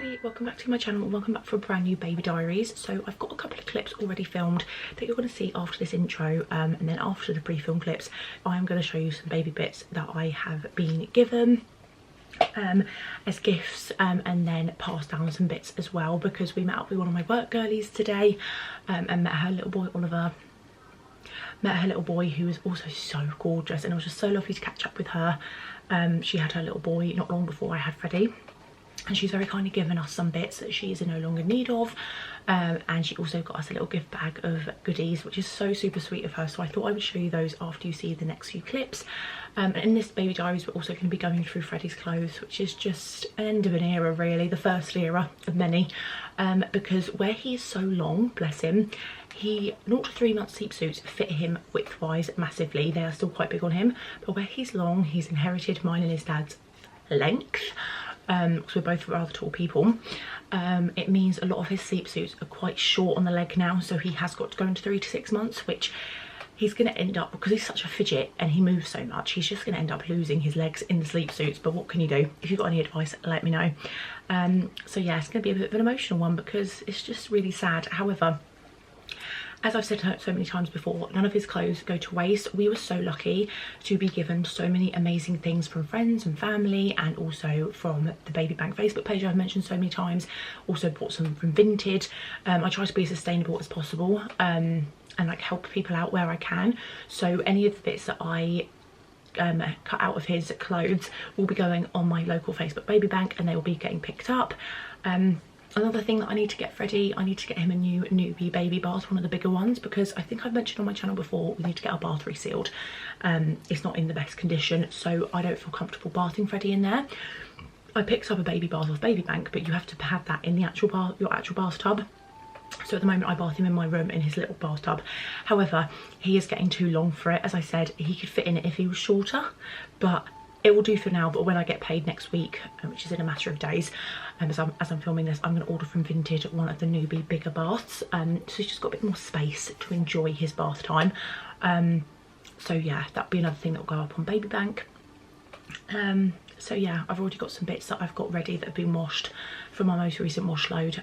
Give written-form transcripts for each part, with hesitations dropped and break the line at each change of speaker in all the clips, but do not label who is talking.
everybody, welcome back to my channel and welcome back for a brand new baby diaries. So I've got a couple of clips already filmed that you're going to see after this intro, and then after the pre-filmed clips I'm going to show you some baby bits that I have been given as gifts, and then pass down some bits as well, because we met up with one of my work girlies today, and met her little boy Oliver. Met her little boy, who was also so gorgeous, and it was just so lovely to catch up with her. She had her little boy not long before I had Freddie, and she's very kindly given us some bits that she is no longer in need of, and she also got us a little gift bag of goodies, which is so super sweet of her. So I thought I would show you those after you see the next few clips. And in this baby diaries we're also going to be going through Freddie's clothes, which is just an end of an era really, the first era of many, because where he is so long, bless him, 0 to 3 month sleep suits fit him width-wise massively. They are still quite big on him, but where he's long, he's inherited mine and his dad's length, because we're both rather tall people. It means a lot of his sleep suits are quite short on the leg now, so he has got to go into 3 to 6 months, which he's going to end up, because he's such a fidget and he moves so much, he's just going to end up losing his legs in the sleep suits. But what can you do? If you've got any advice, let me know. So yeah, it's going to be a bit of an emotional one because it's just really sad. However, as I've said so many times before, none of his clothes go to waste. We were so lucky to be given so many amazing things from friends and family, and also from the Baby Bank Facebook page I've mentioned so many times. Also bought some from Vinted. I try to be as sustainable as possible, and like help people out where I can. So any of the bits that I cut out of his clothes will be going on my local Facebook Baby Bank, and they will be getting picked up. Another thing that I need to get Freddie, I need to get him a new newbie baby bath, one of the bigger ones, because I think I've mentioned on my channel before, we need to get our bath resealed. It's not in the best condition, so I don't feel comfortable bathing Freddie in there. I picked up a baby bath off Baby Bank, but you have to have that in the actual bath, your actual bathtub. So at the moment I bath him in my room in his little bathtub. However, he is getting too long for it. As I said, he could fit in it if he was shorter, but it will do for now. But when I get paid next week, which is in a matter of days, as I'm filming this, I'm going to order from Vinted one of the newbie bigger baths, so he's just got a bit more space to enjoy his bath time. So yeah, that'll be another thing that will go up on Baby Bank. So yeah, I've already got some bits that I've got ready that have been washed from my most recent wash load,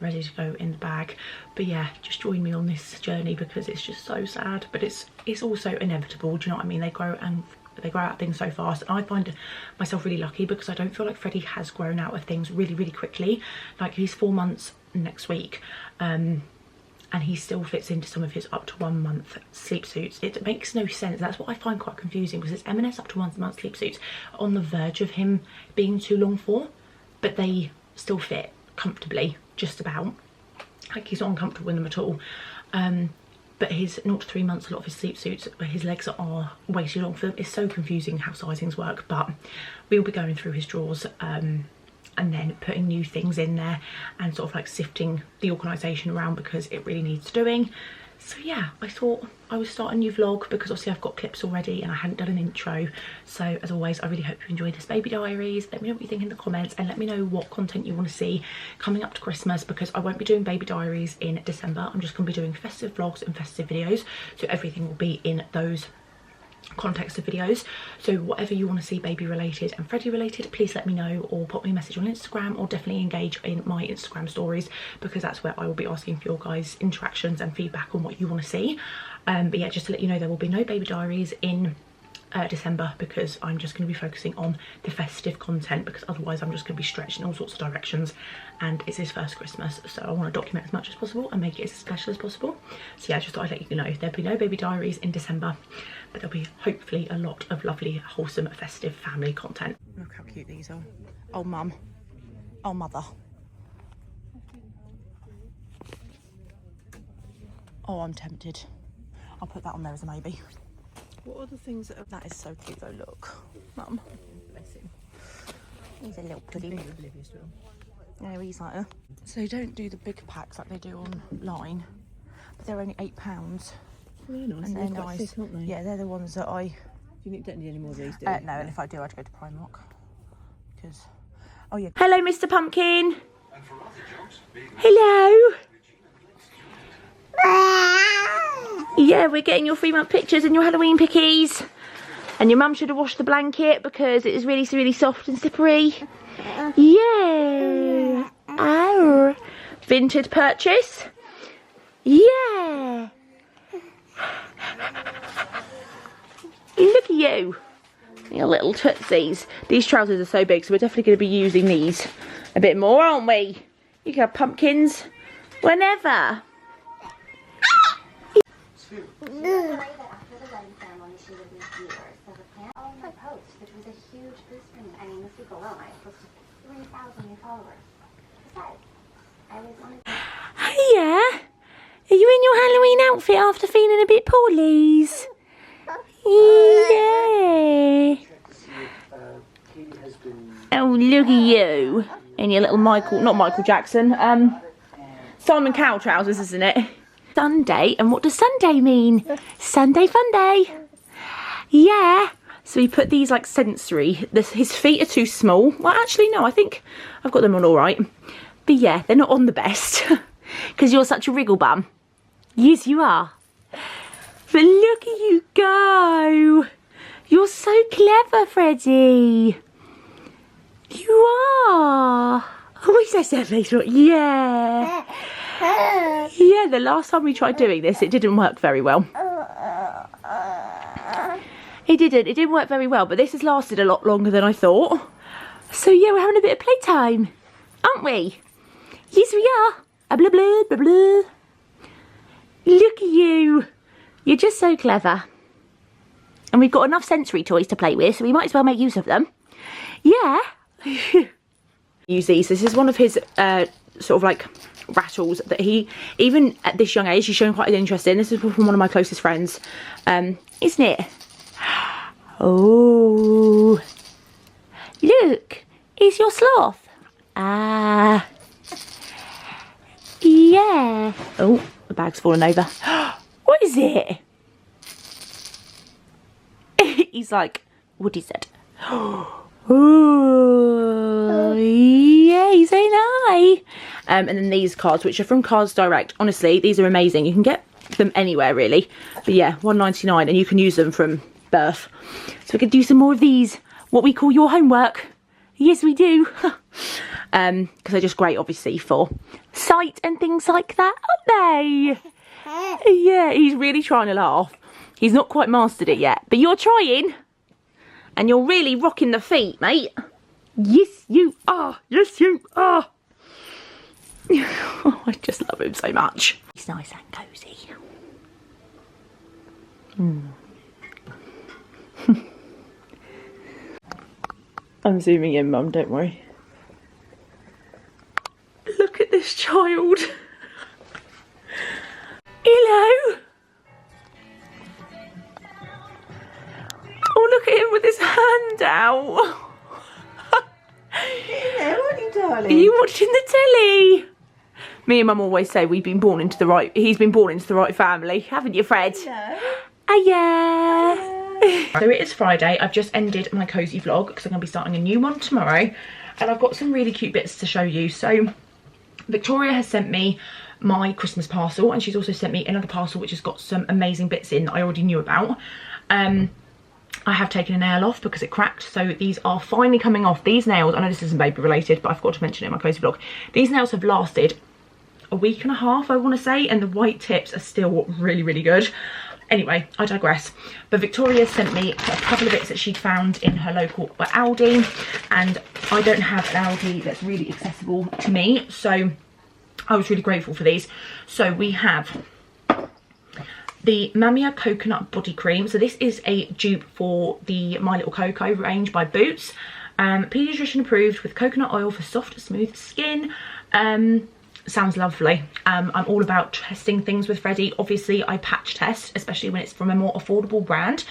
ready to go in the bag. But yeah, just join me on this journey because it's just so sad, but it's also inevitable. Do you know what I mean? They grow out things so fast, and I find myself really lucky because I don't feel like Freddie has grown out of things really quickly. Like, he's 4 months next week, and he still fits into some of his up to 1 month sleep suits. It makes no sense. That's what I find quite confusing, because it's M&S up to 1 month sleep suits on the verge of him being too long for, but they still fit comfortably, just about. Like, he's not uncomfortable in them at all. But his 0 to 3 months, a lot of his sleep suits, where his legs are way too long for them. It's so confusing how sizings work, but we'll be going through his drawers, and then putting new things in there and sort of like sifting the organisation around, because it really needs doing. So yeah, I thought I would start a new vlog because obviously I've got clips already and I hadn't done an intro. So as always, I really hope you enjoyed this baby diaries. Let me know what you think in the comments, and let me know what content you want to see coming up to Christmas, because I won't be doing baby diaries in December. I'm just going to be doing festive vlogs and festive videos, so everything will be in those context of videos. So whatever you want to see baby related and Freddie related, please let me know, or pop me a message on Instagram, or definitely engage in my Instagram stories, because that's where I will be asking for your guys' interactions and feedback on what you want to see. But yeah, just to let you know, there will be no baby diaries in December, because I'm just going to be focusing on the festive content, because otherwise I'm just going to be stretched in all sorts of directions, and it's his first Christmas, so I want to document as much as possible and make it as special as possible. So yeah, I just thought I'd let you know there'll be no baby diaries in December, but there'll be hopefully a lot of lovely, wholesome, festive family content. Look how cute these are. Oh mum, oh mother, oh I'm tempted. I'll put that on there as a maybe. What are the things that is so cute though? Look, mum. Bless him. He's a little pudding. Yeah, he's like a... So they don't do the big packs like they do online, but they're only £8.
Really nice.
And they're nice.
Thick, aren't they?
Yeah, they're the ones that I...
You don't need any more of these, do you?
No, and if I do, I'd go to Primark. Because... Oh yeah. Hello, Mr. Pumpkin. Hello. Yeah, we're getting your 3 month pictures and your Halloween pickies. And your mum should have washed the blanket because it is really soft and slippery. Yeah. Oh, vintage purchase. Yeah. Look at you. Your little tootsies. These trousers are so big, so we're definitely going to be using these a bit more, aren't we? You can have pumpkins whenever. Hiya. Are you in your Halloween outfit after feeling a bit poorly? Yeah. Oh, look at you. In your little not Michael Jackson, Simon Cowell trousers, isn't it? Sunday, and what does Sunday mean? Sunday fun day. Yeah. So we put these like sensory. His feet are too small. Well, actually, no, I think I've got them on all right. But yeah, they're not on the best. Because you're such a wriggle bum. Yes, you are. But look at you go. You're so clever, Freddie. You are. Oh, he's so sad. Yeah. Yeah, the last time we tried doing this, it didn't work very well. It didn't work very well, but this has lasted a lot longer than I thought. So yeah, we're having a bit of playtime, aren't we? Yes, we are. Blah, blah, blah, blah. Look at you. You're just so clever. And we've got enough sensory toys to play with, so we might as well make use of them. Yeah. Use these. This is one of his sort of like rattles that he, even at this young age, he's shown quite an interest in. This is from one of my closest friends, isn't it? Oh, look, it's your sloth. Ah, yeah. Oh, the bag's fallen over. What is it? He's like, Woody said. Oh, yeah, he's saying hi. And then these cards, which are from Cards Direct. Honestly, these are amazing. You can get them anywhere, really. But yeah, £1.99, and you can use them from birth. So we could do some more of these, what we call your homework. Yes, we do. Because they're just great, obviously, for sight and things like that, aren't they? Yeah, he's really trying to laugh. He's not quite mastered it yet, but you're trying. And you're really rocking the feet, mate. Yes, you are. Yes, you are. Oh, I just love him so much. He's nice and cosy. I'm zooming in, Mum, don't worry. Look at this child. Hello. Oh, look at him with his hand out.
Yeah, what are you, darling?
Are you watching the telly? Me and Mum always say he's been born into the right family, haven't you, Fred?
No.
Yeah. So it is Friday. I've just ended my cozy vlog because I'm going to be starting a new one tomorrow, and I've got some really cute bits to show you. So Victoria has sent me my Christmas parcel, and she's also sent me another parcel which has got some amazing bits in that I already knew about. I have taken a nail off because it cracked, so these are finally coming off. These nails, I know this isn't baby related, but I forgot to mention it in my cozy vlog. These nails have lasted a week and a half, I want to say, and the white tips are still really, really good. Anyway, I digress. But Victoria sent me a couple of bits that she'd found in her local Aldi, and I don't have an Aldi that's really accessible to me, so I was really grateful for these. So we have the Mamia Coconut Body Cream. So this is a dupe for the My Little Coco range by Boots. Pediatrician approved with coconut oil for soft, smooth skin. Sounds lovely. I'm all about testing things with Freddie. Obviously, I patch test, especially when it's from a more affordable brand,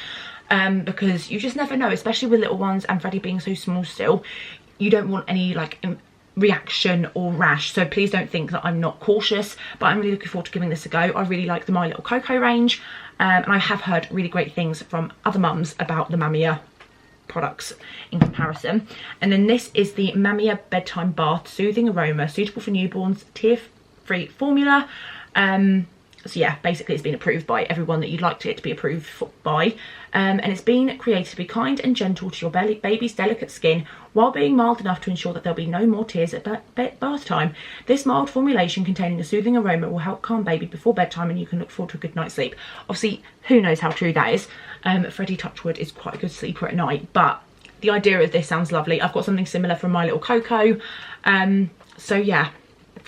because you just never know, especially with little ones and Freddie being so small still. You don't want any like reaction or rash, so please don't think that I'm not cautious, but I'm really looking forward to giving this a go. I really like the My Little Coco range, and I have heard really great things from other mums about the Mamia products in comparison. And then this is the Mamia Bedtime Bath Soothing Aroma, suitable for newborns, tear-free formula. So yeah, basically it's been approved by everyone that you'd like it to be approved by. And it's been created to be kind and gentle to your baby's delicate skin while being mild enough to ensure that there'll be no more tears at bath time. This mild formulation containing a soothing aroma will help calm baby before bedtime, and you can look forward to a good night's sleep. Obviously, who knows how true that is. Freddie, touchwood, is quite a good sleeper at night, but the idea of this sounds lovely. I've got something similar from My Little Coco. So yeah.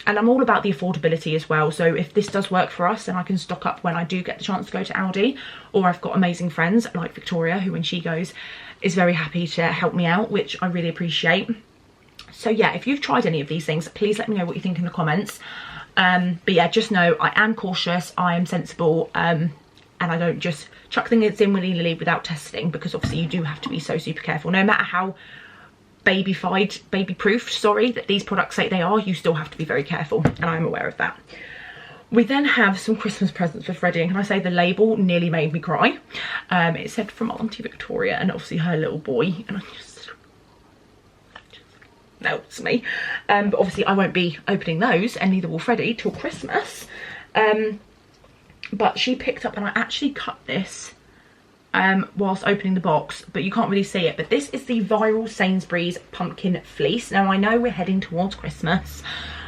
And I'm all about the affordability as well, so if this does work for us, then I can stock up when I do get the chance to go to Aldi, or I've got amazing friends like Victoria, who when she goes is very happy to help me out, which I really appreciate. So yeah, if you've tried any of these things, please let me know what you think in the comments. But yeah, just know I am cautious, I am sensible, and I don't just chuck things in willy-nilly without testing, because obviously you do have to be so super careful. No matter how baby-proofed, sorry, that these products say they are, you still have to be very careful, and I'm aware of that. We then have some Christmas presents for Freddie, and can I say the label nearly made me cry. It said from Auntie Victoria and obviously her little boy, and I just melts me. But obviously I won't be opening those, and neither will Freddie, till Christmas. But she picked up, and I actually cut this whilst opening the box, but you can't really see it, but this is the viral Sainsbury's pumpkin fleece. Now I know we're heading towards Christmas,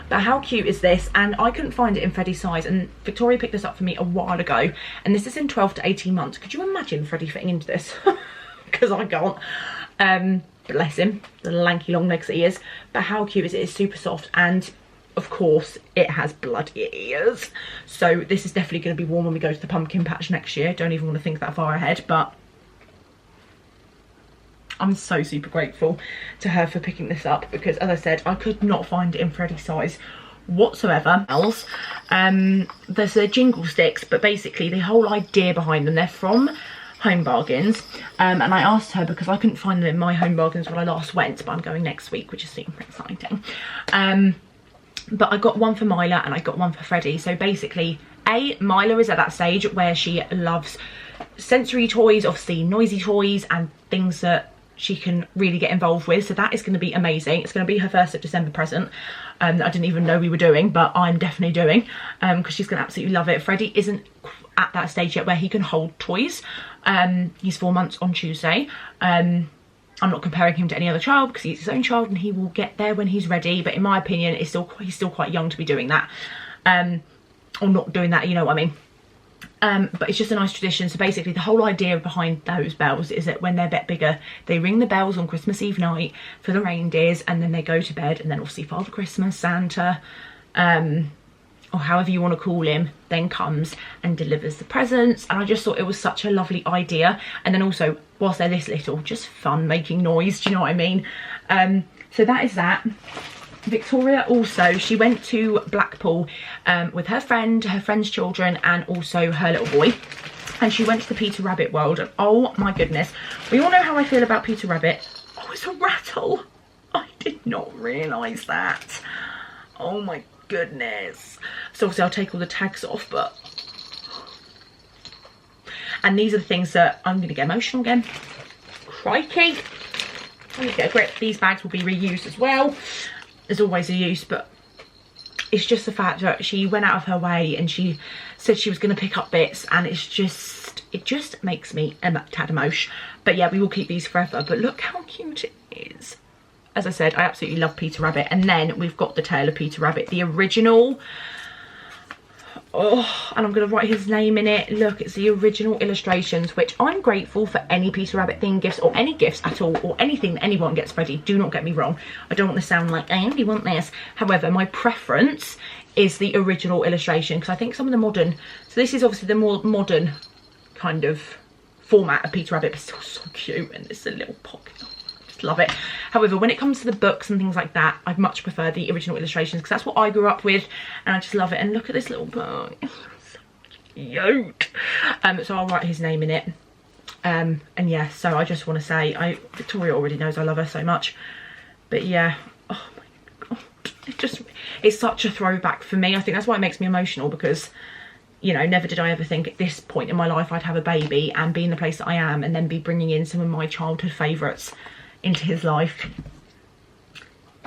but how cute is this? And I couldn't find it in Freddie's size, and Victoria picked this up for me a while ago, and this is in 12 to 18 months. Could you imagine Freddie fitting into this? Because I can't. Bless him, the lanky long legs that he is. But how cute is it? It's super soft, and of course it has bloody ears, so this is definitely going to be worn when we go to the pumpkin patch next year. Don't even want to think that far ahead, but I'm so super grateful to her for picking this up, because as I said, I could not find it in Freddie's size whatsoever else. There's the jingle sticks, but basically the whole idea behind them, they're from Home Bargains, and I asked her because I couldn't find them in my Home Bargains when I last went, but I'm going next week, which is super exciting. But I got one for Myla and I got one for Freddie. So basically, Myla is at that stage where she loves sensory toys, obviously noisy toys, and things that she can really get involved with. So that is going to be amazing. It's going to be her 1st of December present. I didn't even know we were doing, but I'm definitely doing, because she's going to absolutely love it. Freddie isn't at that stage yet where he can hold toys. He's 4 months on Tuesday. I'm not comparing him to any other child, because he's his own child and he will get there when he's ready. But in my opinion, he's still quite young to be doing that, or not doing that, you know what I mean. But it's just a nice tradition. So basically the whole idea behind those bells is that when they're a bit bigger, they ring the bells on Christmas Eve night for the reindeers, and then they go to bed, and then obviously Father Christmas, Santa, or however you want to call him, then comes and delivers the presents. And I just thought it was such a lovely idea. And then also, whilst they're this little, just fun making noise, do you know what I mean? So that is that. Victoria also, she went to Blackpool with her friend's children, and also her little boy. And she went to the Peter Rabbit world, and oh my goodness, we all know how I feel about Peter Rabbit. Oh, it's a rattle. I did not realise that. Oh my goodness. So obviously I'll take all the tags off, but, and these are the things that I'm gonna get emotional again. Crikey. I need to get a grip. These bags will be reused as well. There's always a use, but it's just the fact that she went out of her way and she said she was going to pick up bits, and it just makes me a tad emotion. But yeah, we will keep these forever. But look how cute it is. As I said, I absolutely love Peter Rabbit. And then we've got the Tale of Peter Rabbit, the original. Oh, and I'm going to write his name in it. Look, it's the original illustrations, which I'm grateful for any Peter Rabbit themed gifts, or any gifts at all, or anything that anyone gets Freddie. Do not get me wrong. I don't want to sound like, I only want this. However, my preference is the original illustration, because I think some of the modern, so this is obviously the more modern kind of format of Peter Rabbit, but still so cute, and it's a little pocket. Love it. However, when it comes to the books and things like that, I much prefer the original illustrations, because that's what I grew up with, and I just love it. And look at this little book, so cute. So I'll write his name in it. And yeah, so I just want to say, Victoria already knows I love her so much, but yeah, oh my god, it's such a throwback for me. I think that's why it makes me emotional, because, you know, never did I ever think at this point in my life I'd have a baby and be in the place that I am, and then be bringing in some of my childhood favourites into his life.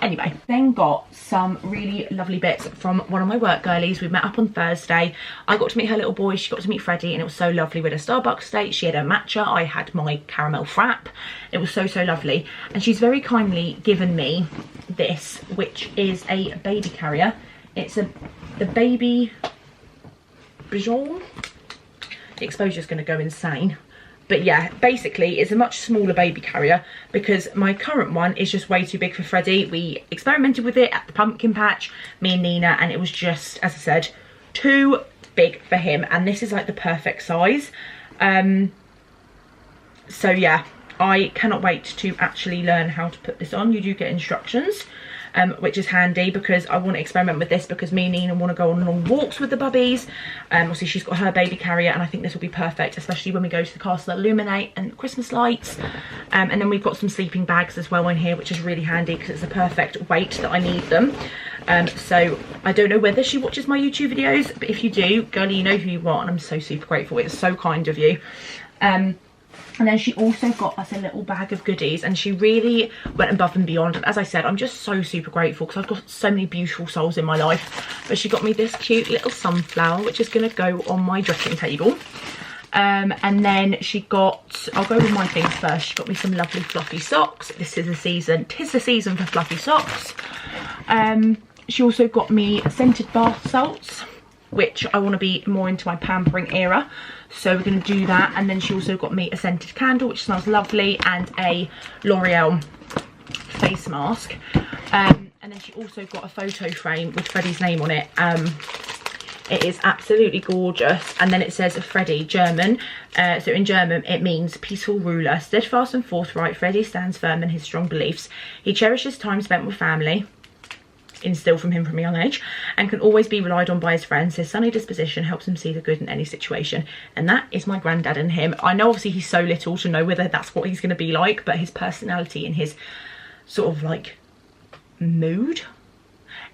Anyway, then got some really lovely bits from one of my work girlies. We met up on Thursday. I got to meet her little boy, she got to meet Freddie, and it was so lovely. We had a Starbucks date. She had a matcha, I had my caramel frap. It was so, so lovely. And she's very kindly given me this, which is a baby carrier. It's the baby Bijon. The exposure's going to go insane. But yeah, basically it's a much smaller baby carrier because my current one is just way too big for Freddie. We experimented with it at the pumpkin patch, me and Nina, and it was just, as I said, too big for him. And this is like the perfect size. So yeah, I cannot wait to actually learn how to put this on. You do get instructions. Which is handy because I want to experiment with this because me and Nina want to go on long walks with the bubbies. Obviously she's got her baby carrier and I think this will be perfect, especially when we go to the castle illuminate and Christmas lights. And then we've got some sleeping bags as well in here, which is really handy because it's the perfect weight that I need them. So I don't know whether she watches my YouTube videos, but if you do, girlie, you know who you are, and I'm so super grateful. It's so kind of you. And then she also got us a little bag of goodies, and she really went above and beyond. And as I said, I'm just so super grateful because I've got so many beautiful souls in my life. But she got me this cute little sunflower, which is going to go on my dressing table. And then she got, I'll go with my things first. She got me some lovely fluffy socks. This is the season, 'tis the season for fluffy socks. She also got me scented bath salts, which I want to be more into my pampering era. So we're going to do that. And then she also got me a scented candle, which smells lovely, and a L'Oreal face mask. And then she also got a photo frame with Freddie's name on it. It is absolutely gorgeous. And then it says Freddie, German. So in German, it means peaceful ruler. Steadfast and forthright, Freddie stands firm in his strong beliefs. He cherishes time spent with family, instilled from him from a young age, and can always be relied on by his friends. His sunny disposition helps him see the good in any situation, and that is my granddad and him. I know obviously he's so little to know whether that's what he's going to be like, but his personality and his sort of like mood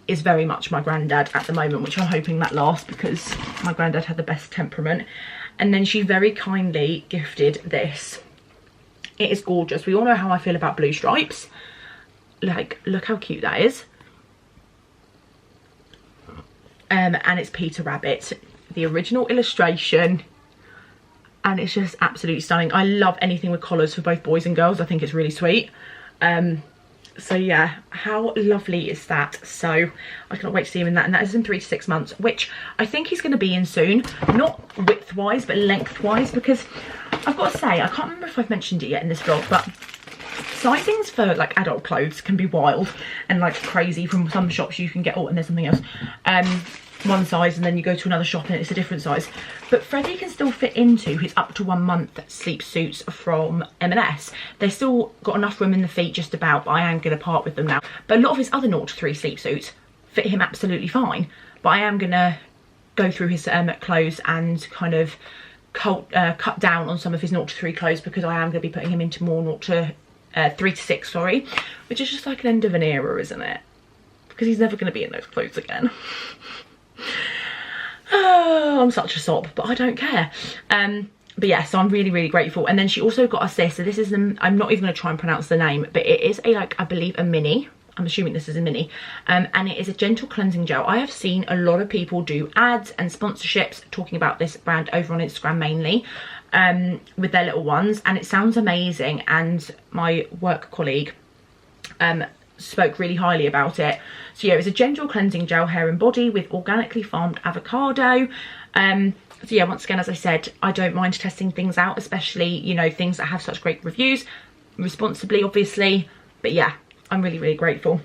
is very much my granddad at the moment, which I'm hoping that lasts because my granddad had the best temperament. And then she very kindly gifted this. It is gorgeous. We all know how I feel about blue stripes. Like, look how cute that is. And it's Peter Rabbit, the original illustration, and it's just absolutely stunning. I love anything with collars for both boys and girls. I think it's really sweet. So yeah, how lovely is that? So I cannot wait to see him in that, and that is in 3 to 6 months, which I think he's going to be in soon, not width wise but length wise, because I've got to say, I can't remember if I've mentioned it yet in this vlog, but sizings for like adult clothes can be wild and like crazy. From some shops you can get, oh, and there's something else, one size, and then you go to another shop and it's a different size. But Freddie can still fit into his up to 1 month sleep suits from M&S. They've still got enough room in the feet just about, but I am going to part with them now. But a lot of his other 0 to 3 sleep suits fit him absolutely fine, but I am going to go through his clothes and kind of cut down on some of his 0 to 3 clothes, because I am going to be putting him into more 3 to 6, sorry, which is just like an end of an era, isn't it? Because he's never going to be in those clothes again. Oh, I'm such a sob, but I don't care. But yeah, so I'm really, really grateful. And then she also got us this. So this is, I'm not even going to try and pronounce the name, but it is a, like, I believe a mini. I'm assuming this is a mini. And it is a gentle cleansing gel. I have seen a lot of people do ads and sponsorships talking about this brand over on Instagram mainly, with their little ones, and it sounds amazing. And my work colleague spoke really highly about it. So yeah, it's a gentle cleansing gel, hair and body, with organically farmed avocado. So yeah, once again, as I said, I don't mind testing things out, especially, you know, things that have such great reviews, responsibly obviously. But yeah, I'm really, really grateful.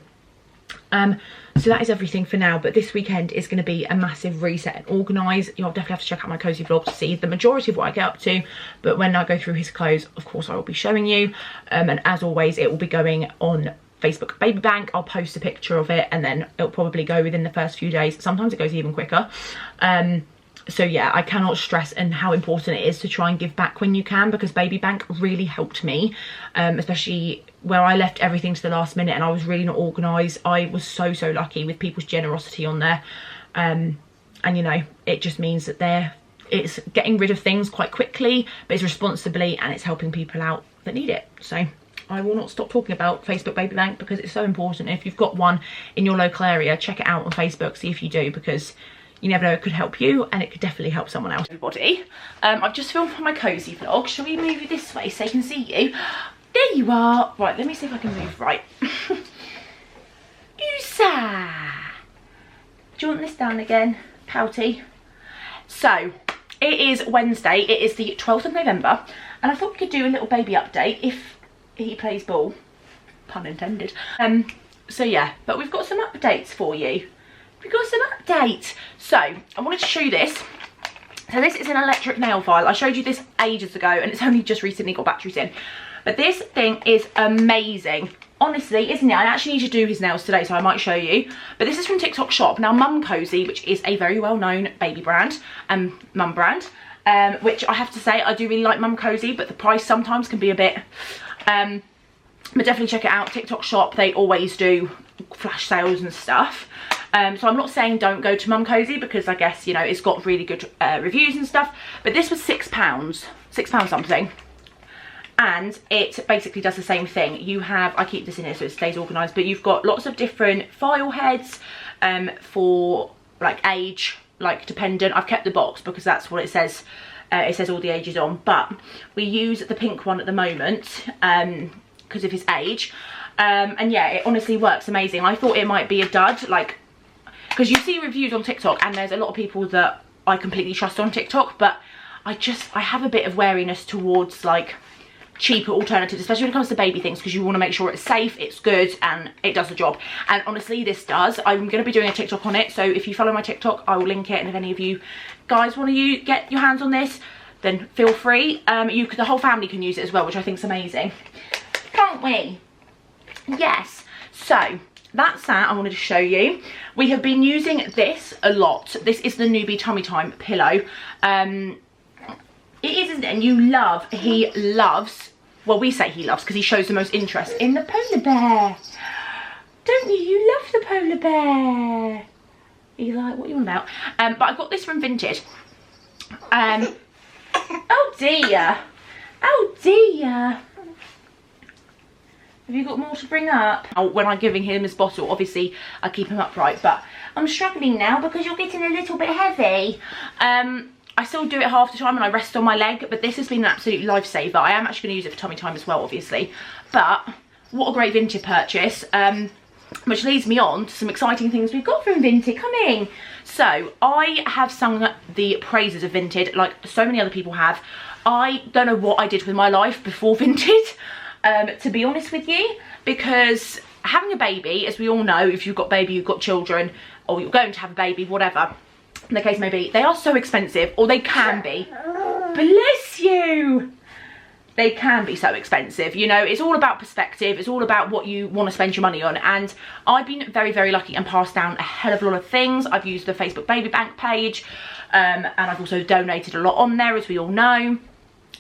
So that is everything for now, but this weekend is going to be a massive reset and organise. You'll definitely have to check out my cozy vlog to see the majority of what I get up to, but when I go through his clothes, of course I will be showing you, and as always it will be going on Facebook Baby Bank. I'll post a picture of it, and then it'll probably go within the first few days. Sometimes it goes even quicker. So yeah, I cannot stress and how important it is to try and give back when you can, because Baby Bank really helped me, especially where I left everything to the last minute and I was really not organised. I was so lucky with people's generosity on there, and you know, it just means that it's getting rid of things quite quickly, but it's responsibly, and it's helping people out that need it. So I will not stop talking about Facebook Baby Bank because it's so important. If you've got one in your local area, check it out on Facebook, see if you do, because you never know, it could help you and it could definitely help someone else. Everybody, I've just filmed my cozy vlog. Shall we move you this way so I can see you? There you are. Right, let me see if I can move right. Usa. Do you want this down again, Pouty? So, it is Wednesday. It is the 12th of November. And I thought we could do a little baby update if he plays ball. Pun intended. So yeah, but we've got some updates for you. We've got some updates. So, I wanted to show you this. So this is an electric nail file. I showed you this ages ago and it's only just recently got batteries in. But this thing is amazing. Honestly, isn't it? I actually need to do his nails today, so I might show you. But this is from TikTok Shop. Now, Mum Cozy, which is a very well-known baby brand, mum brand, which I have to say, I do really like Mum Cozy, but the price sometimes can be a bit... but definitely check it out. TikTok Shop, they always do flash sales and stuff. So I'm not saying don't go to Mum Cozy because I guess, you know, it's got really good reviews and stuff. But this was £6, £6 something. And it basically does the same thing. You have, I keep this in here so it stays organised, but you've got lots of different file heads for like age, like dependent. I've kept the box because that's what it says. It says all the ages on, but we use the pink one at the moment because of his age. And yeah, it honestly works amazing. I thought it might be a dud, like, because you see reviews on TikTok and there's a lot of people that I completely trust on TikTok, but I have a bit of wariness towards like cheaper alternatives, especially when it comes to baby things, because you want to make sure it's safe, it's good, and it does the job. And honestly, this does. I'm going to be doing a TikTok on it, so if you follow my TikTok, I will link it, and if any of you guys want to get your hands on this, then feel free. The whole family can use it as well, which I think is amazing. Can't we? Yes. So that's that I wanted to show you. We have been using this a lot. This is the Newbie Tummy Time pillow. It is, isn't it? And he loves, well, we say he loves because he shows the most interest in the polar bear. Don't you? You love the polar bear. Are you like, what are you on about? But I got this from Vinted. Oh dear. Oh dear. Have you got more to bring up? When I'm giving him his bottle, obviously I keep him upright, but I'm struggling now because you're getting a little bit heavy. I still do it half the time and I rest on my leg, but this has been an absolute lifesaver. I am actually going to use it for tummy time as well, obviously. But what a great Vinted purchase, which leads me on to some exciting things we've got from Vinted coming. So I have sung the praises of Vinted like so many other people have. I don't know what I did with my life before Vinted, to be honest with you, because having a baby, as we all know, if you've got baby, you've got children, or you're going to have a baby, whatever the case may be, they are so expensive, or they can be. Bless you. They can be so expensive, you know. It's all about perspective. It's all about what you want to spend your money on. And I've been very, very lucky and passed down a hell of a lot of things. I've used the Facebook Baby Bank page, and I've also donated a lot on there, as we all know.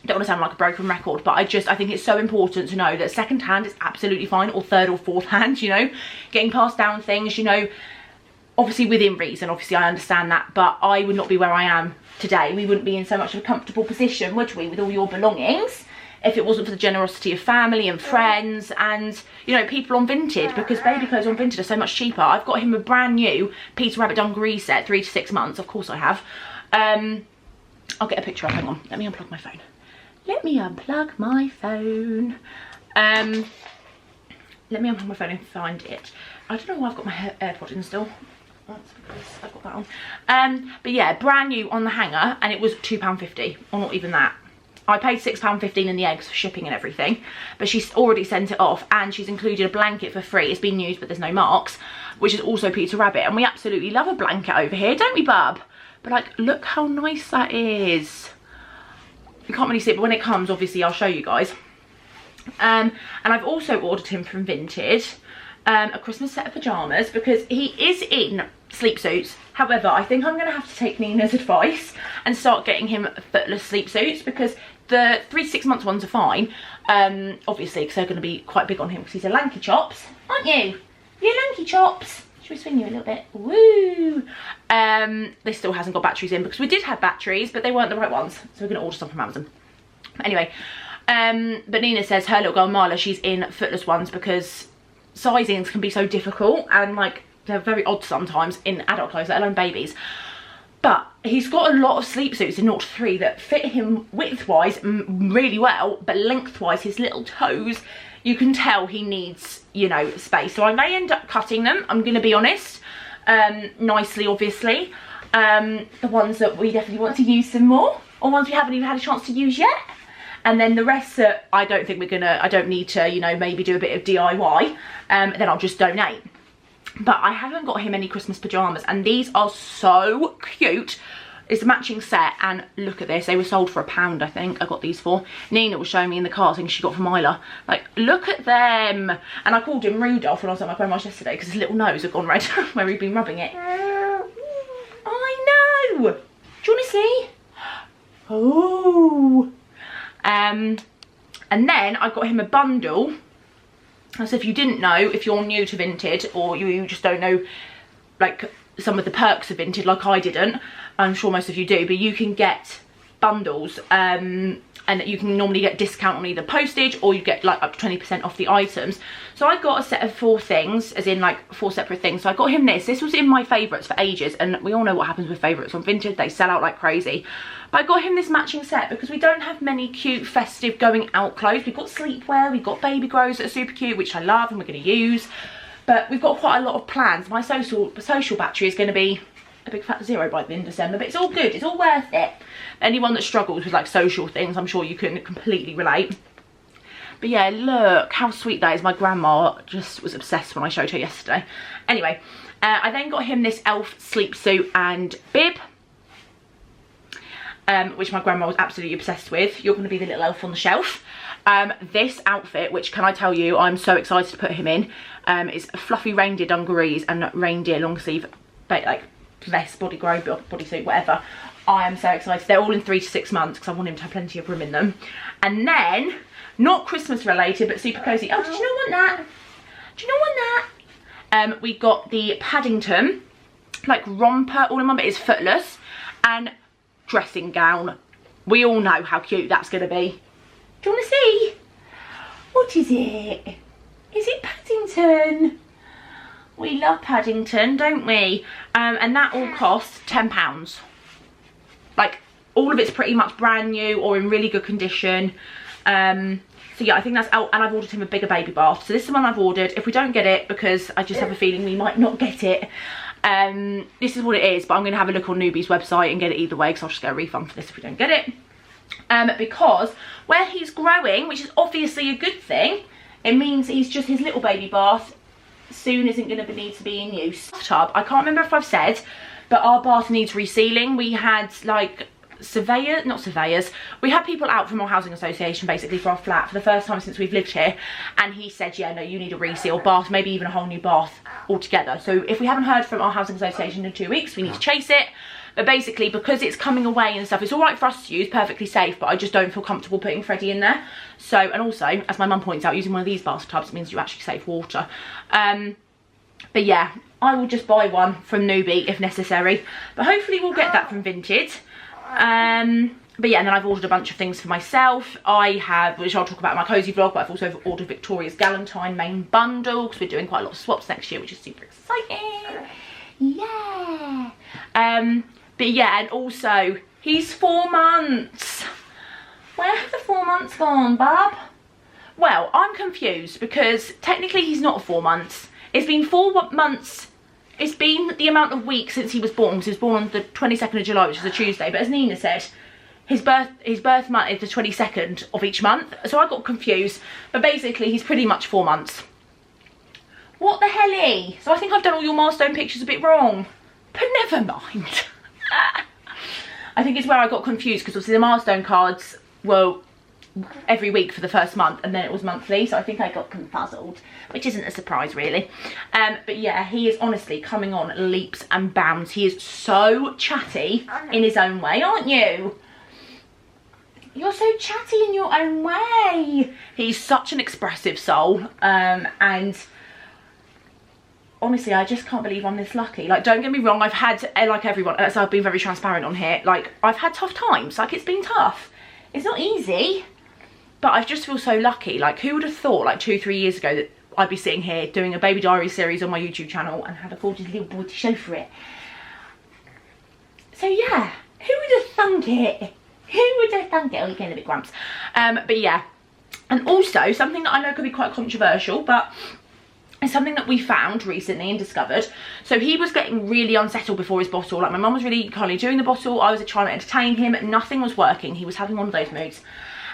Don't want to sound like a broken record, but I think it's so important to know that second hand is absolutely fine, or third or fourth hand, you know. Getting passed down things, you know, obviously within reason, obviously I understand that, but I would not be where I am today. We wouldn't be in so much of a comfortable position, would we, with all your belongings, if it wasn't for the generosity of family and friends and, you know, people on Vinted, because baby clothes on Vinted are so much cheaper. I've got him a brand new Peter Rabbit dungaree set, 3 to 6 months, of course I have. I'll get a picture up, hang on, let me unplug my phone. Let me unplug my phone. Let me unplug my phone and find it. I don't know why I've got my AirPod in still. That's because I've got that on. But yeah, brand new on the hanger, and it was £2.50, or not even that. I paid £6.15 in the eggs for shipping and everything, but she's already sent it off, and she's included a blanket for free. It's been used, but there's no marks, which is also Peter Rabbit, and we absolutely love a blanket over here, don't we, bub? But like, look how nice that is. You can't really see it, but when it comes, obviously I'll show you guys. And I've also ordered him from Vinted a Christmas set of pyjamas, because he is in sleep suits. However, I think I'm going to have to take Nina's advice and start getting him footless sleep suits, because the 3 to 6 month ones are fine, obviously, because they're going to be quite big on him, because he's a lanky chops, aren't you? You're lanky chops. Should we swing you a little bit? Woo! This still hasn't got batteries in, because we did have batteries, but they weren't the right ones, so we're going to order some from Amazon. But anyway, But Nina says her little girl Marla, she's in footless ones because sizings can be so difficult and like they're very odd sometimes in adult clothes, let alone babies. But he's got a lot of sleep suits in 0.3 that fit him width-wise really well, but length-wise, his little toes, you can tell he needs, you know, space. So I may end up cutting them, I'm going to be honest, nicely, obviously. The ones that we definitely want to use some more, or ones we haven't even had a chance to use yet. And then the rest that I don't think I don't need to, you know, maybe do a bit of DIY, then I'll just donate. But I haven't got him any Christmas pyjamas, and these are so cute. It's a matching set, and look at this. They were sold for £1, I think. I got these for. Nina was showing me in the car, I think she got from Isla. Like, look at them. And I called him Rudolph when I was at my grandma's yesterday because his little nose had gone red where he'd been rubbing it. I know. Do you want to see? Oh. And then I got him a bundle. So if you didn't know, if you're new to Vinted or you just don't know like some of the perks of Vinted, like I didn't, I'm sure most of you do, but you can get bundles and you can normally get discount on either postage or you get like up to 20% off the items. So I got a set of 4 things, as in like 4 separate things. So I got him this. This was in my favourites for ages, and we all know what happens with favourites on Vinted. They sell out like crazy. But I got him this matching set because we don't have many cute festive going out clothes. We've got sleepwear, we've got baby grows that are super cute, which I love and we're going to use. But we've got quite a lot of plans. My social battery is going to be a big fat 0 by the end of December, but it's all good, it's all worth it. Anyone that struggles with like social things, I'm sure you can completely relate. But yeah, look how sweet that is. My grandma just was obsessed when I showed her yesterday. Anyway, I then got him this elf sleep suit and bib, which my grandma was absolutely obsessed with. You're going to be the little elf on the shelf. This outfit, which can I tell you, I'm so excited to put him in, is fluffy reindeer dungarees and reindeer long sleeve, like vest, body grow, bodysuit, whatever. I am so excited. They're all in 3 to 6 months because I want him to have plenty of room in them. And then, not Christmas related, but super cozy. Oh, did you not want that? Do you not want that? We got the Paddington, like romper, all in one, but it's footless, and dressing gown. We all know how cute that's going to be. Do you want to see? What is it? Is it Paddington? We love Paddington, don't we? And that all costs £10. Like, all of it's pretty much brand new or in really good condition. So yeah, I think that's out, and I've ordered him a bigger baby bath. So this is the one I've ordered. If we don't get it, because I just have a feeling we might not get it, this is what it is. But I'm going to have a look on Newbie's website and get it either way, because I'll just get a refund for this if we don't get it. Because where he's growing, which is obviously a good thing, it means he's just, his little baby bath soon isn't going to need to be in use. Tub, I can't remember if I've said, but our bath needs resealing. We had like we had people out from our housing association basically for our flat for the first time since we've lived here, and he said, yeah, no, you need a reseal bath, maybe even a whole new bath altogether. So if we haven't heard from our housing association in 2 weeks, we need to chase it. But basically, because it's coming away and stuff, it's all right for us to use, perfectly safe, but I just don't feel comfortable putting Freddie in there. So, and also, as my mum points out, using one of these bathtubs means you actually save water. But yeah, I will just buy one from Newbie if necessary. But hopefully we'll get that from Vinted. But yeah, and then I've ordered a bunch of things for myself. I have, which I'll talk about in my cozy vlog, but I've also ordered Victoria's Galentine main bundle, because we're doing quite a lot of swaps next year, which is super exciting. Yeah. But yeah, and also, he's 4 months. Where have the 4 months gone, Bub? Well, I'm confused, because technically he's not 4 months. It's been 4 months. It's been the amount of weeks since he was born, because he was born on the 22nd of July, which is a Tuesday. But as Nina said, his birth month is the 22nd of each month. So I got confused. But basically, he's pretty much 4 months. What the hell? So I think I've done all your milestone pictures a bit wrong. But never mind. I think it's where I got confused, because obviously the milestone cards were every week for the first month, and then it was monthly, so I think I got confuzzled, which isn't a surprise really. But yeah, he is honestly coming on leaps and bounds. He is so chatty in his own way, aren't you? You're so chatty in your own way. He's such an expressive soul, and honestly, I just can't believe I'm this lucky. Like, don't get me wrong, I've had, like everyone, as I've been very transparent on here, like, I've had tough times. Like, it's been tough. It's not easy. But I just feel so lucky. Like, who would have thought like 2-3 years ago that I'd be sitting here doing a Baby Diaries series on my YouTube channel and had a gorgeous little boy to show for it. So yeah, who would have thunk it? Who would have thunk it? Oh, you're getting a bit grumps. But yeah, and also something that I know could be quite controversial, but it's something that we found recently and discovered. So he was getting really unsettled before his bottle. Like, my mum was really kindly doing the bottle, I was trying to entertain him, nothing was working. He was having one of those moods.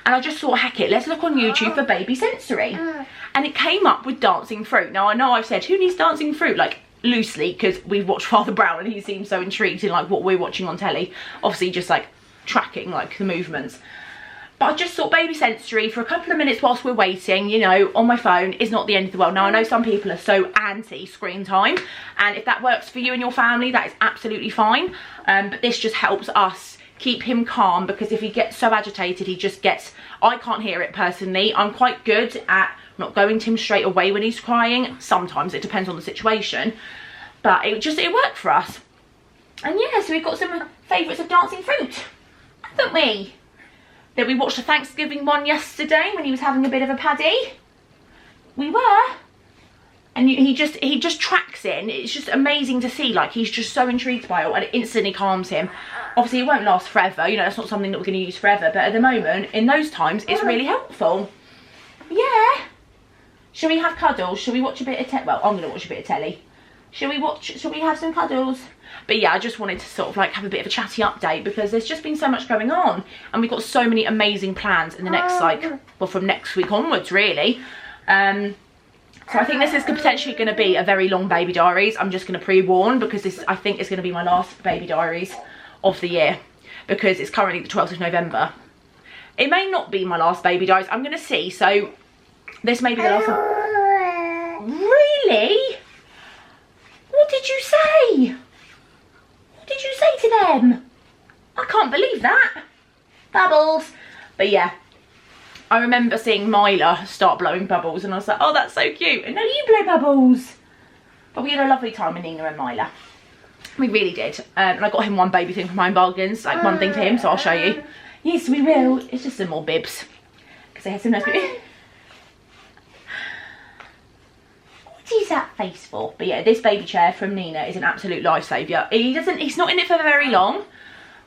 And I just thought, heck it, let's look on YouTube for baby sensory. And it came up with dancing fruit. Now, I know I've said, who needs dancing fruit? Like, loosely, because we've watched Father Brown and he seems so intrigued in like what we're watching on telly. Obviously just like tracking like the movements. But I just thought baby sensory for a couple of minutes whilst we're waiting, you know, on my phone is not the end of the world. Now, I know some people are so anti screen time, and if that works for you and your family, that is absolutely fine. But this just helps us keep him calm, because if he gets so agitated, he just gets, I can't hear it personally. I'm quite good at not going to him straight away when he's crying. Sometimes it depends on the situation, but it worked for us. And yeah, so we've got some favourites of dancing fruit, haven't we? Then we watched the Thanksgiving one yesterday when he was having a bit of a paddy. We were. And he just tracks in. It's just amazing to see. Like, he's just so intrigued by it, and it instantly calms him. Obviously, it won't last forever. You know, that's not something that we're going to use forever. But at the moment, in those times, it's really helpful. Yeah. Shall we have cuddles? Shall we watch a bit of telly? Well, I'm going to watch a bit of telly. Shall we have some cuddles? But yeah, I just wanted to sort of like have a bit of a chatty update, because there's just been so much going on. And we've got so many amazing plans in the next, like, well, from next week onwards, really. So I think this is potentially going to be a very long Baby Diaries. I'm just going to pre-warn, because this, I think, is going to be my last Baby Diaries of the year, because it's currently the 12th of November. It may not be my last Baby Diaries. I'm going to see. So this may be the last one. Really? What did you say? What did you say to them? I can't believe that. Bubbles. But yeah, I remember seeing Myla start blowing bubbles, and I was like, oh, that's so cute. And now you blow bubbles. But we had a lovely time with Nina and Myla. We really did. And I got him one baby thing from Home Bargains, like one thing for him, so I'll show you. Yes, we will. It's just some more bibs, because they had some nice bibs. What is that face for? But yeah, this baby chair from Nina is an absolute lifesaver. He's not in it for very long.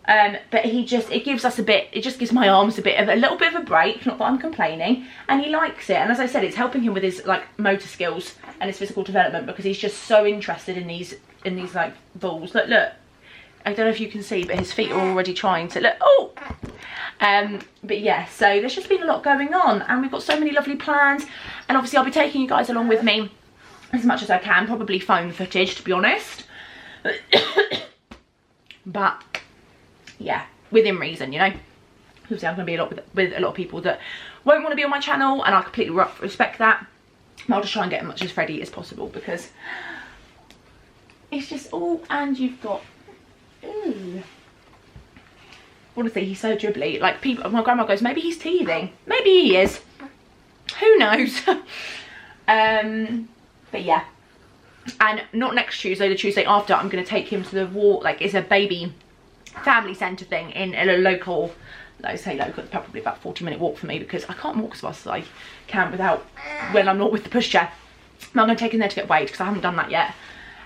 But it gives us it just gives my arms a little bit of a break, not that I'm complaining, and he likes it. And as I said, it's helping him with his like motor skills and his physical development, because he's just so interested in these like balls. Look, I don't know if you can see, but his feet are already trying to look. Oh, but yeah, so there's just been a lot going on, and we've got so many lovely plans, and obviously I'll be taking you guys along with me as much as I can, probably phone footage, to be honest. But yeah, within reason, you know. Obviously I'm going to be with a lot of people that won't want to be on my channel, and I completely respect that. I'll just try and get as much as Freddie as possible, because it's just, oh, and you've got, ooh. Honestly, he's so dribbly. Like, people, my grandma goes, maybe he's teething. Maybe he is. Who knows? But yeah. And not next Tuesday, the Tuesday after, I'm going to take him to the walk. Like, it's a baby family centre thing in a local, like I say local, it's probably about a 40-minute walk for me, because I can't walk as fast as I can when I'm not with the pushchair. I'm going to take him there to get weighed, because I haven't done that yet.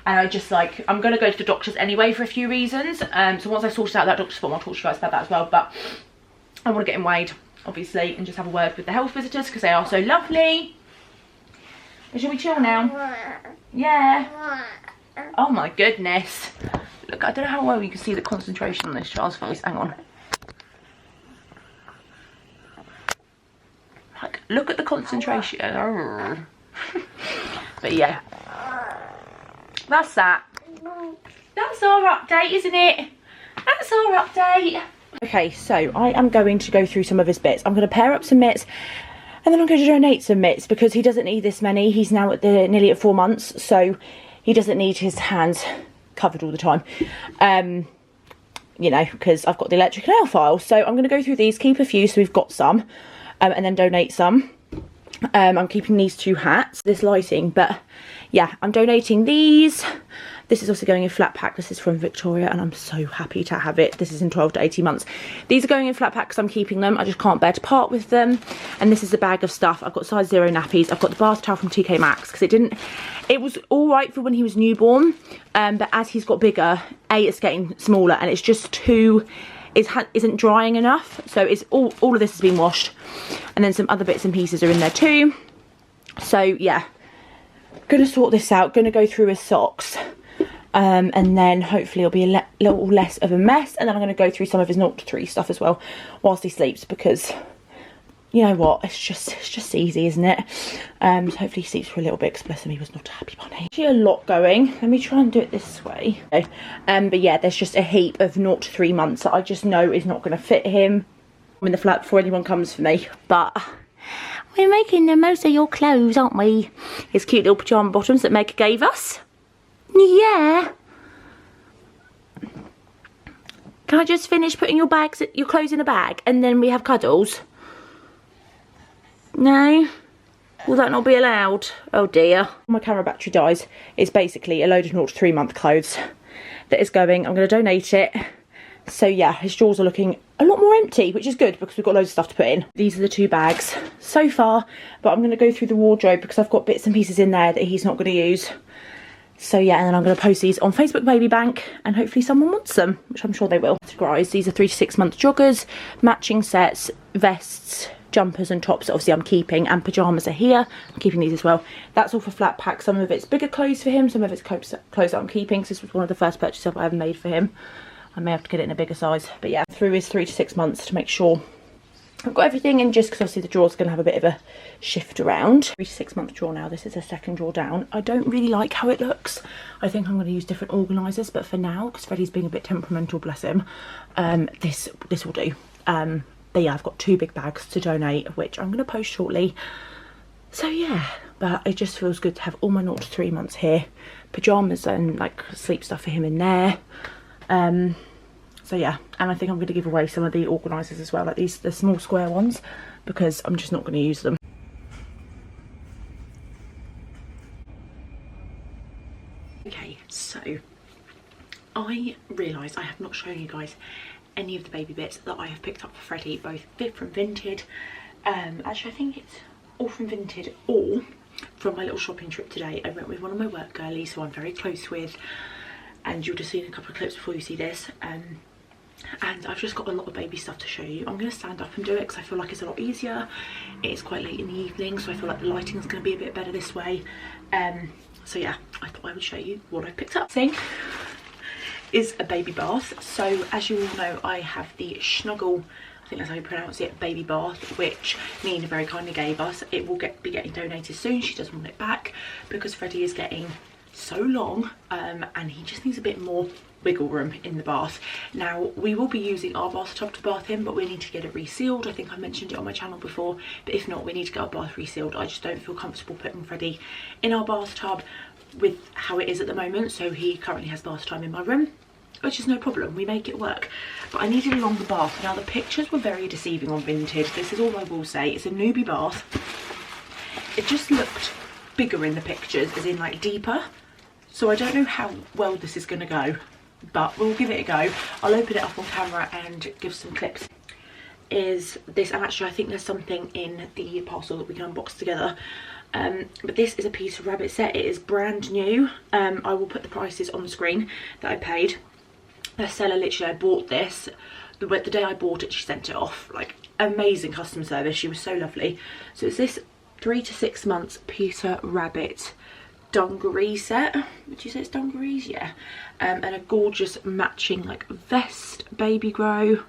And I just like, I'm going to go to the doctors anyway for a few reasons. So once I sorted out that doctor's form, I'll talk to you guys about that as well. But I want to get him weighed, obviously, and just have a word with the health visitors, because they are so lovely. But shall we chill now? Yeah. Oh my goodness. Look, I don't know how well you can see the concentration on this child's face. Hang on. Like, look at the concentration. But yeah. That's that. That's our update, isn't it? That's our update. Okay, so I am going to go through some of his bits. I'm going to pair up some mitts, and then I'm going to donate some mitts, because he doesn't need this many. He's now nearly at 4 months, so he doesn't need his hands covered all the time. You know, because I've got the electric nail file. So I'm going to go through these, keep a few so we've got some, and then donate some. I'm keeping these 2 hats, this lighting, but yeah, I'm donating these, This is also going in flat pack. This is from Victoria and I'm so happy to have it. This is in 12 to 18 months. These are going in flat pack because I'm keeping them. I just can't bear to part with them. And this is a bag of stuff. I've got size 0 nappies. I've got the bath towel from TK Maxx because it was all right for when he was newborn. But as he's got bigger, it's getting smaller and it's just too, isn't drying enough. So it's all of this has been washed. And then some other bits and pieces are in there too. So yeah, gonna sort this out. Gonna go through his socks. And then hopefully it'll be a little less of a mess. And then I'm going to go through some of his 0 to 3 stuff as well whilst he sleeps, because you know what, it's just easy, isn't it? So hopefully he sleeps for a little bit, because bless him, he was not a happy bunny. Actually a lot going. Let me try and do it this way. Okay. But yeah, there's just a heap of 0 to 3 months that I just know is not going to fit him. I'm in the flat before anyone comes for me, but we're making the most of your clothes, aren't we? His cute little pyjama bottoms that Meg gave us. Yeah. Can I just finish putting your clothes in a bag and then we have cuddles? No? Will that not be allowed? Oh dear. My camera battery dies. It's basically a load of 0 to 3 month clothes that is going. I'm going to donate it. So yeah, his drawers are looking a lot more empty, which is good because we've got loads of stuff to put in. These are the 2 bags so far, but I'm going to go through the wardrobe because I've got bits and pieces in there that he's not going to use. So yeah, and then I'm going to post these on Facebook Baby Bank and hopefully someone wants them, which I'm sure they will. Categorised, these are 3 to 6 month joggers, matching sets, vests, jumpers and tops. Obviously I'm keeping, and pyjamas are here. I'm keeping these as well. That's all for flat pack. Some of it's bigger clothes for him, some of it's clothes that I'm keeping. So this was one of the first purchases I ever made for him. I may have to get it in a bigger size, but yeah, through his 3 to 6 months to make sure I've got everything in, just because obviously the drawer's going to have a bit of a shift around. 3 to 6 month drawer now. This is a second drawer down. I don't really like how it looks. I think I'm going to use different organisers, but for now, because Freddie's being a bit temperamental, bless him, this will do. But yeah, I've got 2 big bags to donate, which I'm going to post shortly. So yeah, but it just feels good to have all my 0 to 3 months here. Pyjamas and like sleep stuff for him in there. So yeah, and I think I'm going to give away some of the organisers as well, like the small square ones, because I'm just not going to use them. Okay, so I realised I have not shown you guys any of the baby bits that I have picked up for Freddie, both from Vinted. Actually, I think it's all from Vinted or from my little shopping trip today. I went with one of my work girlies who I'm very close with, and you'll just see a couple of clips before you see this. And I've just got a lot of baby stuff to show you. I'm going to stand up and do it because I feel like it's a lot easier. It's quite late in the evening, so I feel like the lighting is going to be a bit better this way. So yeah, I thought I would show you what I picked up. Thing is a baby bath. So as you all know, I have the Snuggle, I think that's how you pronounce it, baby bath, which Nina very kindly gave us. It will be getting donated soon. She doesn't want it back because Freddie is getting so long, and he just needs a bit more wiggle room in the bath. Now we will be using our bathtub to bath him, but we need to get it resealed. I think I mentioned it on my channel before, but if not, we need to get our bath resealed. I just don't feel comfortable putting Freddie in our bathtub with how it is at the moment. So he currently has bath time in my room, which is no problem, we make it work. But I needed a longer bath. Now the pictures were very deceiving on Vinted, this is all I will say. It's a newbie bath. It just looked bigger in the pictures, as in like deeper. So I don't know how well this is going to go, but we'll give it a go. I'll open it up on camera and give some clips. Is this, and actually I think there's something in the parcel that we can unbox together. But this is a Peter Rabbit set. It is brand new. I will put the prices on the screen that I paid. The seller, literally, I bought this. The day I bought it, she sent it off. Like, amazing customer service. She was so lovely. So it's this 3 to 6 months Peter Rabbit dungaree set. Would you say it's dungarees? Yeah. And a gorgeous matching like vest, baby grow.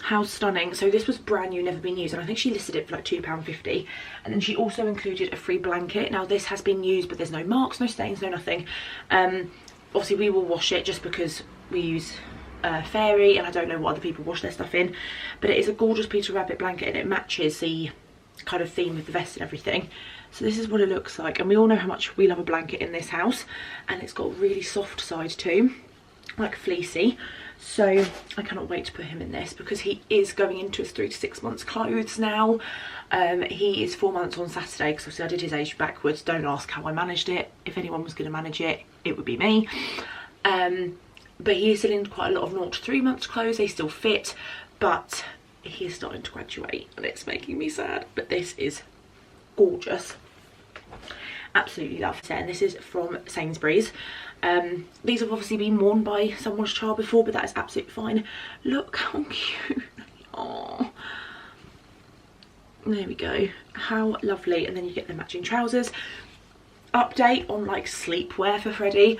How stunning. So this was brand new, never been used, and I think she listed it for like £2.50. And then she also included a free blanket. Now this has been used, but there's no marks, no stains, no nothing. Obviously we will wash it just because we use Fairy, and I don't know what other people wash their stuff in, but it is a gorgeous Peter Rabbit blanket, and it matches the kind of theme with the vest and everything. So this is what it looks like, and we all know how much we love a blanket in this house, and it's got a really soft side too, like fleecy. So I cannot wait to put him in this, because he is going into his 3 to 6 months clothes now. He is 4 months on Saturday, because obviously I did his age backwards. Don't ask how I managed it. If anyone was going to manage it, it would be me. But he is still in quite a lot of 0 to 3 months clothes. They still fit, but he is starting to graduate and it's making me sad. But this is gorgeous. Absolutely love it. And this is from Sainsbury's. These have obviously been worn by someone's child before, but that is absolutely fine. Look how cute. Oh, there we go. How lovely. And then you get the matching trousers. Update on like sleepwear for Freddie.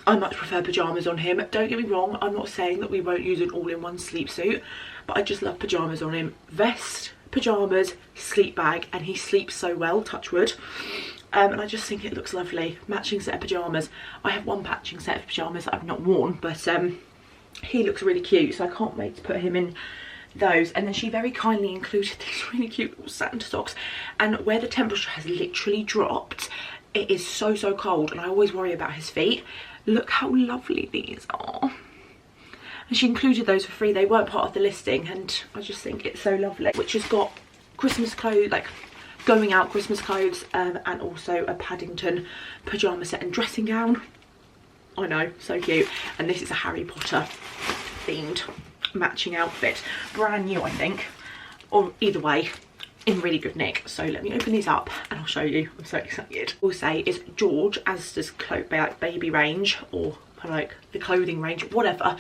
I much prefer pyjamas on him. Don't get me wrong, I'm not saying that we won't use an all-in-one sleep suit, but I just love pyjamas on him. Vest, pyjamas, sleep bag, and he sleeps so well, touch wood. And I just think it looks lovely. Matching set of pyjamas. I have one matching set of pyjamas that I've not worn, but he looks really cute, so I can't wait to put him in those. And then she very kindly included these really cute little satin socks, and where the temperature has literally dropped, it is so cold, and I always worry about his feet. Look how lovely these are. And she included those for free. They weren't part of the listing, and I just think it's so lovely. Which has got Christmas clothes, like going out Christmas clothes, and also a Paddington pyjama set and dressing gown. I know, so cute. And this is a Harry Potter themed matching outfit. Brand new, I think. Or either way, in really good nick. So let me open these up and I'll show you. I'm so excited. I will say is George, as does like baby range, or like the clothing range, whatever,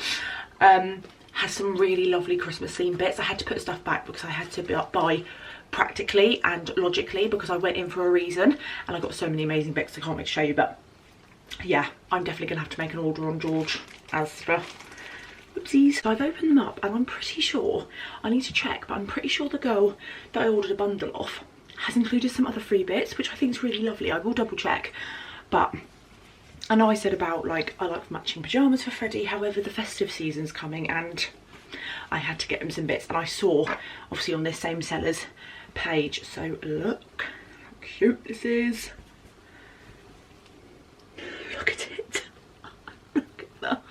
has some really lovely Christmas themed bits. I had to put stuff back because I had to buy practically and logically, because I went in for a reason and I got so many amazing bits I can't wait to show you. But yeah, I'm definitely gonna have to make an order on George as for oopsies. So I've opened them up and I'm pretty sure, I need to check, but I'm pretty sure the girl that I ordered a bundle off has included some other free bits, which I think is really lovely. I will double check. But I know I said about like I like matching pyjamas for Freddie, however the festive season's coming and I had to get him some bits, and I saw obviously on this same seller's page. So look how cute this is. Look at it. Look at that.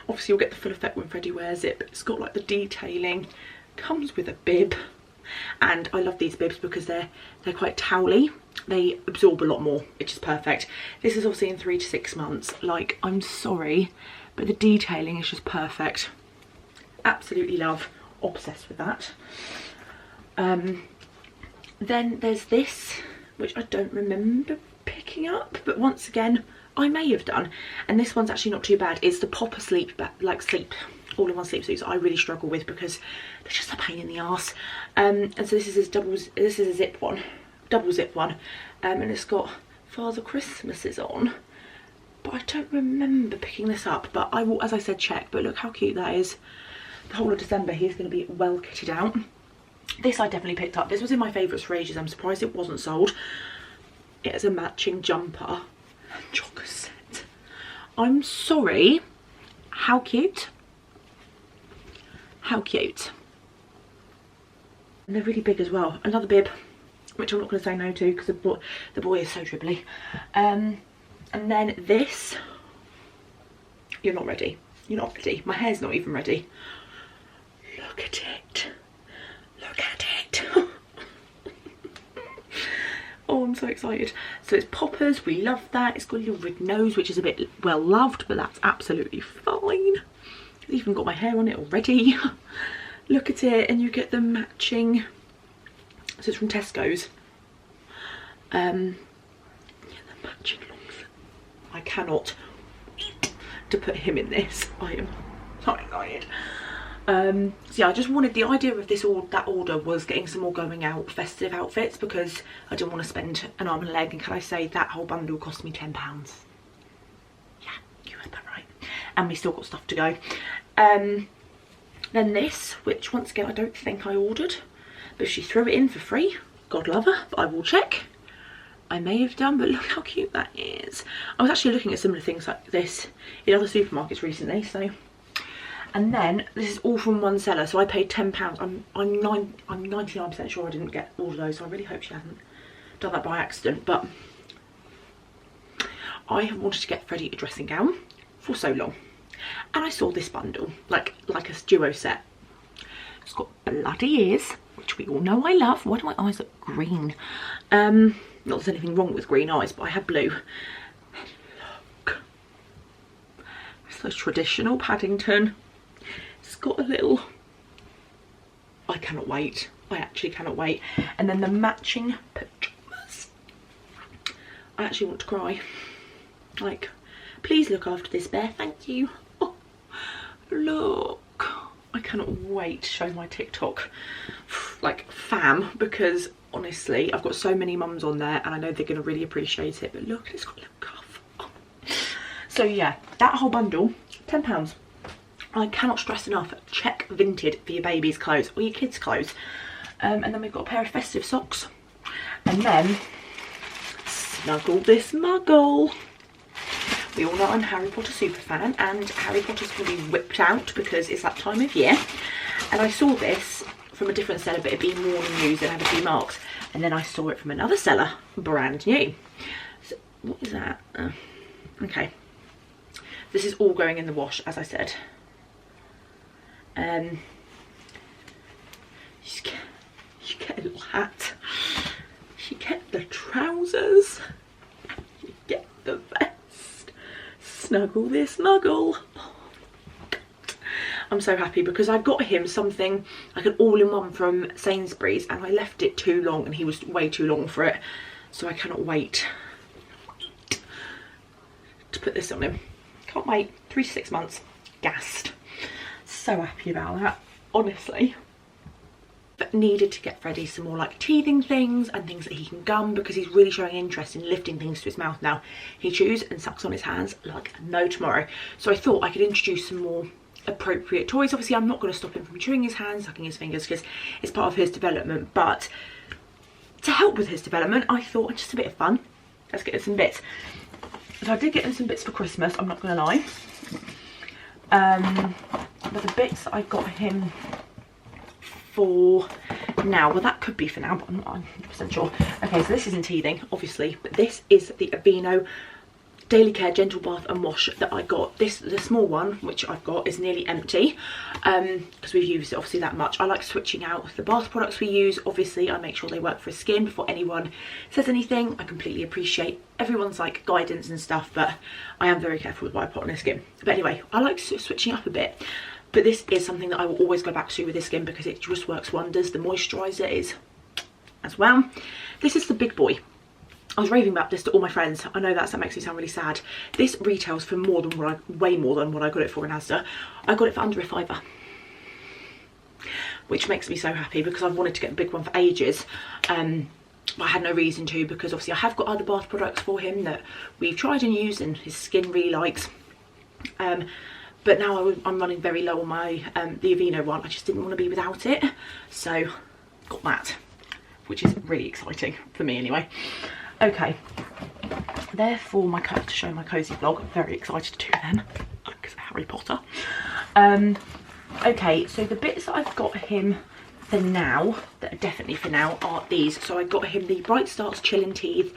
Obviously you'll get the full effect when Freddie wears it, but it's got like the detailing, comes with a bib, and I love these bibs because they're quite towely. They absorb a lot more, which is perfect. This is obviously in 3 to 6 months. Like, I'm sorry, but the detailing is just perfect. Absolutely love, obsessed with that. Then there's this, which I don't remember picking up, but once again I may have done, and this one's actually not too bad. It's the popper sleep all-in-one sleep suits I really struggle with because they're just a pain in the arse. And so this is a zip one, double zip one, and it's got Father Christmases on, but I don't remember picking this up. But I will, as I said, check. But look how cute that is. The whole of December he's going to be well kitted out. This I definitely picked up. This was in my favourites for ages. I'm surprised it wasn't sold. It is a matching jumper and jogger set. I'm sorry. How cute. How cute. And they're really big as well. Another bib, which I'm not going to say no to because the boy is so dribbly. And then this. You're not ready. You're not ready. My hair's not even ready. Look at it. Look at it. Oh, I'm so excited. So it's poppers. We love that. It's got a little red nose, which is a bit well loved, but that's absolutely fine. I've even got my hair on it already. Look at it, and you get the matching. So it's from Tesco's. Yeah, the matching long. I cannot wait to put him in this. I am so excited. So yeah, I just wanted, the idea of this that order was getting some more going out festive outfits because I didn't want to spend an arm and a leg, and can I say that whole bundle cost me £10. Yeah, you heard that right. And we still got stuff to go. Then this, which once again I don't think I ordered, but she threw it in for free. God love her, but I will check. I may have done, but look how cute that is. I was actually looking at similar things like this in other supermarkets recently, so. And then this is all from one seller, so I paid £10. I'm 99% sure I didn't get all of those, so I really hope she hasn't done that by accident. But I have wanted to get Freddie a dressing gown for so long, and I saw this bundle, like a duo set. It's got bloody ears, which we all know I love. Why do my eyes look green? Not that there's anything wrong with green eyes, but I have blue. Look So traditional Paddington. It's got a little, I cannot wait. I actually cannot wait. And then the matching pyjamas. I actually want to cry. Like, please look after this bear, thank you. Oh, look. I cannot wait to show my TikTok, like, fam, because honestly, I've got so many mums on there and I know they're going to really appreciate it. But look, it's got a little cuff. Oh. So yeah, that whole bundle, £10. I cannot stress enough, check Vinted for your baby's clothes or your kids' clothes. And then we've got a pair of festive socks. And then, snuggle this muggle. We all know I'm a Harry Potter super fan, and Harry Potter's going to be whipped out because it's that time of year. And I saw this from a different seller, but it'd been morning news and had a few marks. And then I saw it from another seller, brand new. So, what is that? Okay. This is all going in the wash, as I said. You get a little hat. You get the trousers. You get the vest. Snuggle this muggle. Oh, I'm so happy because I got him something like an all-in-one from Sainsbury's and I left it too long and he was way too long for it. So I cannot wait to put this on him. Can't wait. 3 to 6 months. Gassed. So happy about that, honestly. But needed to get Freddie some more like teething things and things that he can gum because he's really showing interest in lifting things to his mouth now. He chews and sucks on his hands like no tomorrow. So I thought I could introduce some more appropriate toys. Obviously I'm not going to stop him from chewing his hands, sucking his fingers because it's part of his development, but to help with his development I thought just a bit of fun, let's get him some bits. So I did get him some bits for Christmas, I'm not going to lie. But the bits I got him for now, well that could be for now, but I'm not 100% sure. Okay, so this isn't teething, obviously, but this is the Aveeno Daily Care Gentle Bath and Wash that I got. The small one, which I've got, is nearly empty because we've used it obviously that much. I like switching out the bath products we use. Obviously, I make sure they work for his skin before anyone says anything. I completely appreciate everyone's like guidance and stuff, but I am very careful with what I put on his skin. But anyway, I like switching up a bit. But this is something that I will always go back to with his skin because it just works wonders. The moisturiser is as well. This is the big boy. I was raving about this to all my friends. I know that makes me sound really sad. This retails for more than what way more than what I got it for in Asda. I got it for under a £5, which makes me so happy because I've wanted to get a big one for ages. But I had no reason to because obviously I have got other bath products for him that we've tried and used and his skin really likes. But now I'm running very low on my the Aveeno one. I just didn't want to be without it, so got that, which is really exciting for me anyway. Okay, therefore to show my cozy vlog. Very excited to do then because of Harry Potter. Okay, so the bits that I've got him for now, that are definitely for now, are these. So I got him the Bright Starts Chillin' Teeth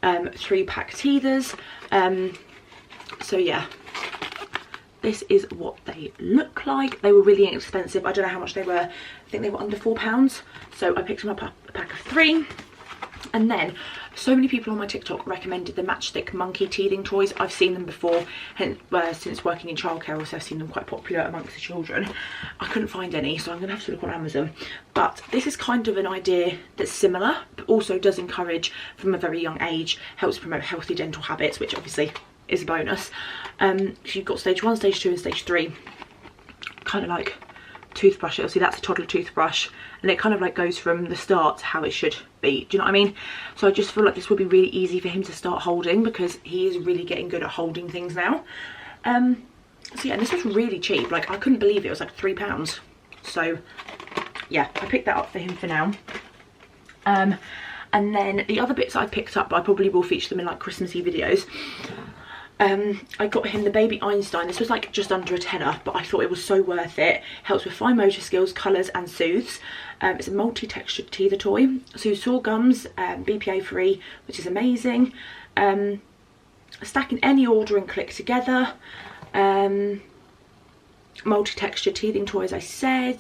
3-pack teethers. So yeah, this is what they look like. They were really inexpensive. I don't know how much they were. I think they were under £4. So I picked them up a pack of 3. And then so many people on my TikTok recommended the Matchstick Monkey teething toys. I've seen them before, and since working in childcare also I've seen them quite popular amongst the children. I couldn't find any, so I'm going to have to look on Amazon. But this is kind of an idea that's similar, but also does encourage from a very young age, helps promote healthy dental habits, which obviously is a bonus. So you've got stage 1, stage 2 and stage 3, kind of like toothbrush. Obviously that's a toddler toothbrush, and it kind of like goes from the start to how it should be. Do you know what I mean? So I just feel like this would be really easy for him to start holding because he is really getting good at holding things now. So yeah, and this was really cheap. Like I couldn't believe it was like £3. So yeah, I picked that up for him for now. And then the other bits I picked up, I probably will feature them in like Christmassy videos. I got him the Baby Einstein. This was like just under a tenner, but I thought it was so worth it. Helps with fine motor skills, colours and soothes. It's a multi-textured teether toy. So saw gums, BPA free, which is amazing. Stack in any order and click together. Multi-textured teething toy, as I said.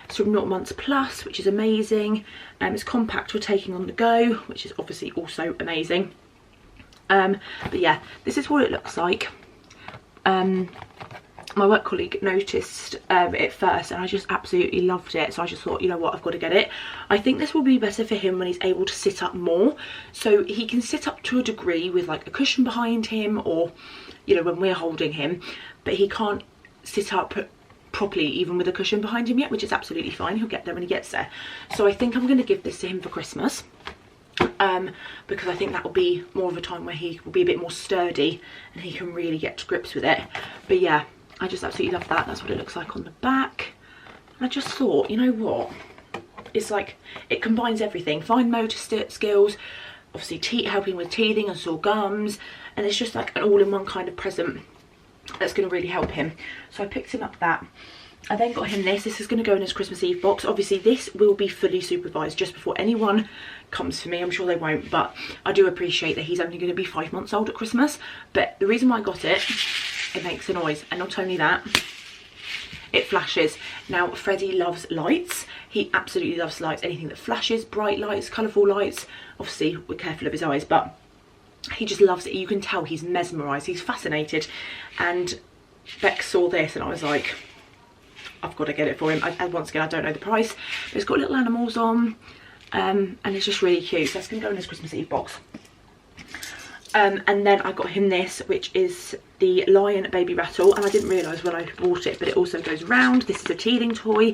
It's from 0 months plus, which is amazing. It's compact for taking on the go, which is obviously also amazing. But yeah, this is what it looks like. my work colleague noticed it first, and I just absolutely loved it. So I just thought, you know what, I've got to get it. I think this will be better for him when he's able to sit up more. So he can sit up to a degree with like a cushion behind him, or, you know, when we're holding him, but he can't sit up properly even with a cushion behind him yet, which is absolutely fine. He'll get there when he gets there. So I think I'm going to give this to him for Christmas. Because I think that will be more of a time where he will be a bit more sturdy and he can really get to grips with it. But yeah, I just absolutely love that. That's what it looks like on the back. And I just thought, you know what, it's like it combines everything: fine motor skills, obviously helping with teething and sore gums, and it's just like an all-in-one kind of present that's going to really help him. So I picked him up that. I then got him this. This is going to go in his Christmas Eve box. Obviously this will be fully supervised just before anyone comes for me. I'm sure they won't, but I do appreciate that he's only going to be 5 months old at Christmas. But the reason why I got it, it makes a noise, and not only that, it flashes. Now Freddie loves lights. He absolutely loves lights. Anything that flashes, bright lights, colourful lights. Obviously we're careful of his eyes, but he just loves it. You can tell he's mesmerised, he's fascinated. And Bex saw this and I was like, I've got to get it for him. Once again, I don't know the price, but it's got little animals on, and it's just really cute. So that's going to go in his Christmas Eve box. And then I got him this, which is the Lion Baby Rattle, and I didn't realise when I bought it, but it also goes round. This is a teething toy.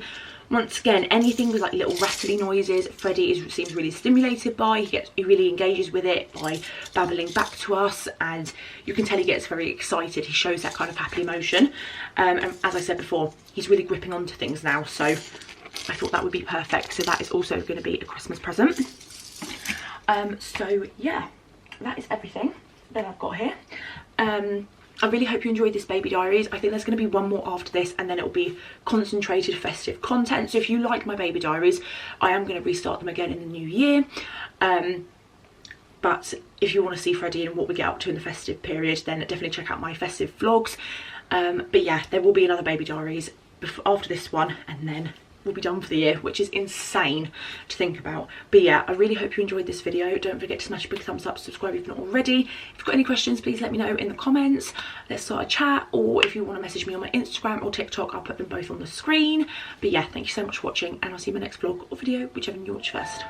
Once again, anything with like little rattly noises, Freddie seems really stimulated by. He really engages with it by babbling back to us, and you can tell he gets very excited. He shows that kind of happy emotion. And as I said before, he's really gripping onto things now, so I thought that would be perfect. So that is also going to be a Christmas present. So yeah, that is everything that I've got here. I really hope you enjoyed this Baby Diaries. I think there's going to be one more after this, and then it will be concentrated festive content. So if you like my Baby Diaries, I am going to restart them again in the new year. But if you want to see Freddie and what we get up to in the festive period, then definitely check out my festive vlogs. But yeah, there will be another Baby Diaries after this one, and then we'll be done for the year, which is insane to think about. But yeah, I really hope you enjoyed this video. Don't forget to smash a big thumbs up, subscribe if not already. If you've got any questions, please let me know in the comments. Let's start a chat, or if you want to message me on my Instagram or TikTok, I'll put them both on the screen. But yeah, thank you so much for watching, and I'll see you in my next vlog or video, whichever you watch first.